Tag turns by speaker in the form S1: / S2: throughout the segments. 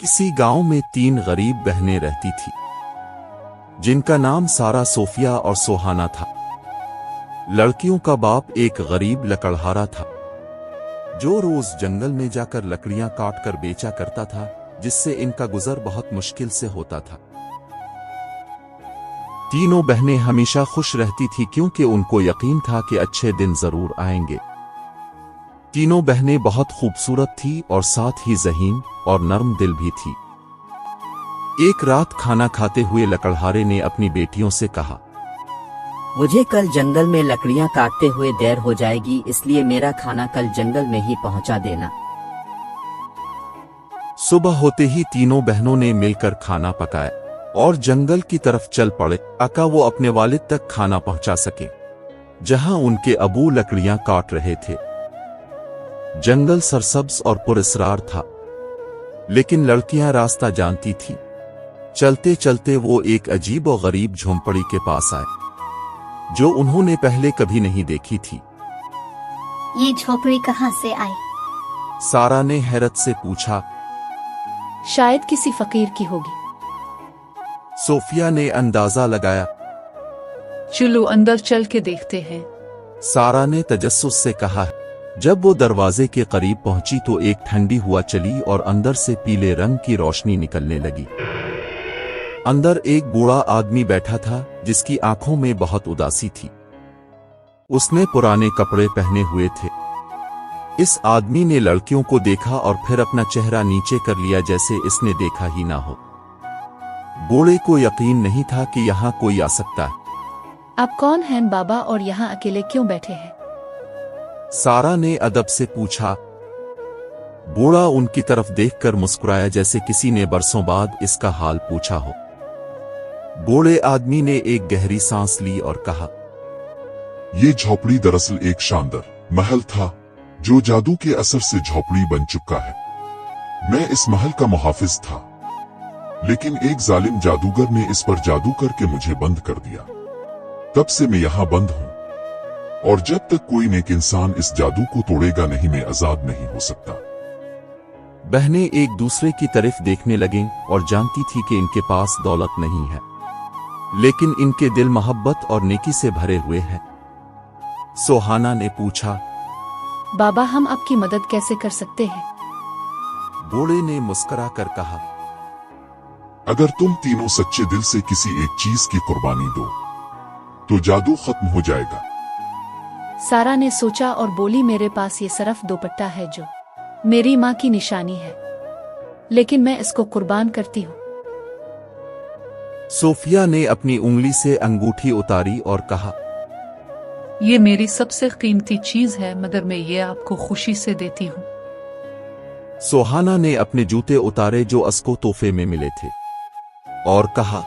S1: किसी गांव में 3 गरीब बहनें रहती थी, जिनका नाम सारा, सोफिया और सोहाना था। लड़कियों का बाप एक गरीब लकड़हारा था, जो रोज जंगल में जाकर लकड़ियां काट कर बेचा करता था, जिससे इनका गुजर बहुत मुश्किल से होता था। तीनों बहनें हमेशा खुश रहती थी, क्योंकि उनको यकीन था कि अच्छे दिन जरूर आएंगे। तीनों बहनें बहुत खूबसूरत थी और साथ ही ज़हीन और नर्म दिल भी थी। एक रात खाना खाते हुए लकड़हारे ने अपनी बेटियों से कहा,
S2: मुझे कल जंगल में लकड़ियां काटते हुए देर हो जाएगी, इसलिए मेरा खाना कल जंगल में ही पहुंचा देना।
S1: सुबह होते ही तीनों बहनों ने मिलकर खाना पकाया और जंगल की तरफ चल पड़े, ताकि वो अपने वालिद तक खाना पहुंचा सके, जहां उनके अबू लकड़ियां काट रहे थे। जंगल सरसब्ज और पुरस्रार था, लेकिन लड़कियां रास्ता जानती थी। चलते चलते वो एक अजीब और गरीब झोंपड़ी के पास आए, जो उन्होंने पहले कभी नहीं देखी थी।
S3: ये झोपड़ी कहाँ से आई?
S1: सारा ने हैरत से पूछा।
S4: शायद किसी फकीर की होगी।
S1: सोफिया ने अंदाजा लगाया।
S5: चलो अंदर चल के देखते हैं।
S1: सारा ने तजस्सुस से कहा। जब वो दरवाजे के करीब पहुंची तो एक ठंडी हवा चली और अंदर से पीले रंग की रोशनी निकलने लगी। अंदर एक बूढ़ा आदमी बैठा था, जिसकी आंखों में बहुत उदासी थी। उसने पुराने कपड़े पहने हुए थे। इस आदमी ने लड़कियों को देखा और फिर अपना चेहरा नीचे कर लिया, जैसे इसने देखा ही ना हो। बूढ़े को यकीन नहीं था कि यहाँ कोई आ सकता है।
S4: आप कौन हैं बाबा, और यहाँ अकेले क्यों बैठे हैं?
S1: सारा ने अदब से पूछा। बूढ़ा उनकी तरफ देखकर मुस्कुराया, जैसे किसी ने बरसों बाद इसका हाल पूछा हो। बूढ़े आदमी ने एक गहरी सांस ली और कहा,
S6: ये झोपड़ी दरअसल एक शानदार महल था, जो जादू के असर से झोपड़ी बन चुका है। मैं इस महल का मुहाफिज था, लेकिन एक जालिम जादूगर ने इस पर जादू करके मुझे बंद कर दिया। तब से मैं यहाँ बंद हूँ, और जब तक कोई नेक इंसान इस जादू को तोड़ेगा नहीं, मैं आजाद नहीं हो सकता।
S1: बहनें एक दूसरे की तरफ देखने लगीं और जानती थी कि इनके पास दौलत नहीं है, लेकिन इनके दिल मोहब्बत और नेकी से भरे हुए हैं। सोहाना ने पूछा,
S4: बाबा, हम आपकी मदद कैसे कर सकते हैं?
S1: बूढ़े ने मुस्कुरा कर कहा,
S6: अगर तुम तीनों सच्चे दिल से किसी एक चीज की कुर्बानी दो, तो जादू खत्म हो जाएगा।
S4: सारा ने सोचा और बोली, मेरे पास ये सरफ दुपट्टा है जो मेरी माँ की निशानी है, लेकिन मैं इसको कुर्बान करती हूँ।
S1: सोफिया ने अपनी उंगली से अंगूठी उतारी और कहा,
S5: ये मेरी सबसे कीमती चीज है, मगर मैं ये आपको खुशी से देती हूँ।
S1: सोहाना ने अपने जूते उतारे, जो उसको तोहफे में मिले थे, और कहा,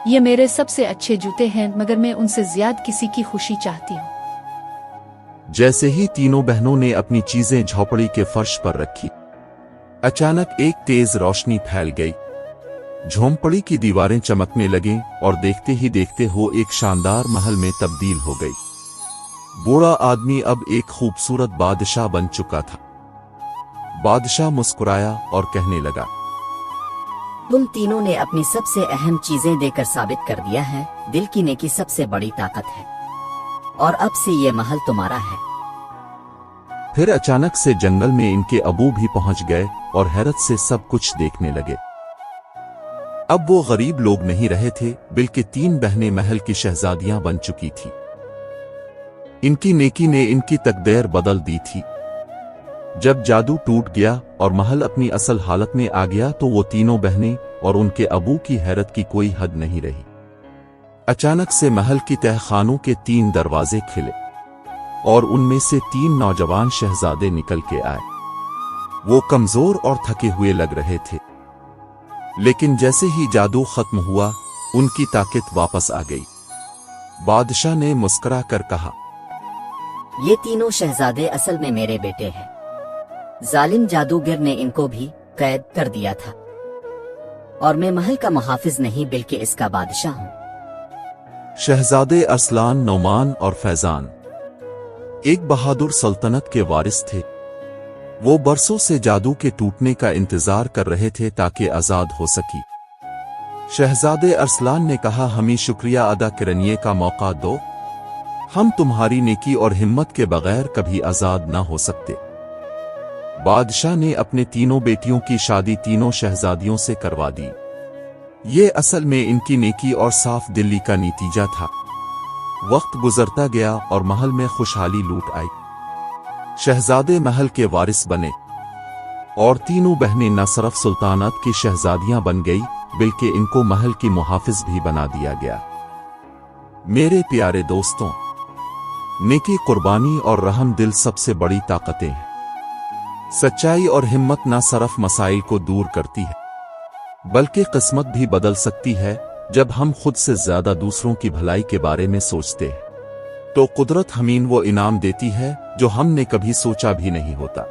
S4: ये मेरे सबसे अच्छे जूते हैं, मगर मैं उनसे ज्यादा किसी की खुशी चाहती हूँ।
S1: जैसे ही तीनों बहनों ने अपनी चीजें झोपड़ी के फर्श पर रखी, अचानक एक तेज रोशनी फैल गई। झोंपड़ी की दीवारें चमकने लगीं और देखते ही देखते वो एक शानदार महल में तब्दील हो गई। बूढ़ा आदमी अब एक खूबसूरत बादशाह बन चुका था। बादशाह मुस्कुराया और कहने लगा,
S2: तुम तीनों ने अपनी सबसे अहम चीजें देकर साबित कर दिया है, दिल की नेकी सबसे बड़ी ताकत है, और अब से ये महल तुम्हारा है।
S1: फिर अचानक से जंगल में इनके अबू भी पहुंच गए और हैरत से सब कुछ देखने लगे। अब वो गरीब लोग नहीं रहे थे, बल्कि 3 बहनें महल की शहजादियां बन चुकी थी। इनकी नेकी ने इनकी तकदीर बदल दी थी। जब जादू टूट गया और महल अपनी असल हालत में आ गया, तो वो तीनों बहनें और उनके अबू की हैरत की कोई हद नहीं रही। अचानक से महल की तहखानों के 3 दरवाजे खिले और उनमें से 3 नौजवान शहजादे निकल के आए। वो कमजोर और थके हुए लग रहे थे, लेकिन जैसे ही जादू खत्म हुआ, उनकी ताकत वापस आ गई। बादशाह ने मुस्कुरा कर कहा,
S2: ये तीनों शहजादे असल में मेरे बेटे हैं। जालिम जादूगर ने इनको भी कैद कर दिया था, और मैं महल का मुहाफिज नहीं, बल्कि इसका बादशाह हूँ।
S1: शहजादे अरसलान, नौमान और फैजान एक बहादुर सल्तनत के वारिस थे। वो बरसों से जादू के टूटने का इंतजार कर रहे थे ताकि आजाद हो सकी। शहजादे अरसलान ने कहा, हमें शुक्रिया अदा करने का मौका दो, हम तुम्हारी नेकी और हिम्मत के बगैर कभी आजाद ना हो सकते। बादशाह ने अपने तीनों बेटियों की शादी तीनों शहजादियों से करवा दी। ये असल में इनकी नेकी और साफ दिली का नतीजा था। वक्त गुजरता गया और महल में खुशहाली लूट आई। शहजादे महल के वारिस बने और तीनों बहनें न सिर्फ सुल्तानत की शहजादियां बन गई बल्कि इनको महल की मुहाफिज भी बना दिया गया। मेरे प्यारे दोस्तों, नेकी, कुर्बानी और रहम दिल सबसे बड़ी ताकतें हैं। सच्चाई और हिम्मत न सिर्फ मसाइल को दूर करती है बल्कि किस्मत भी बदल सकती है। जब हम खुद से ज्यादा दूसरों की भलाई के बारे में सोचते हैं तो कुदरत हमें वो इनाम देती है जो हमने कभी सोचा भी नहीं होता।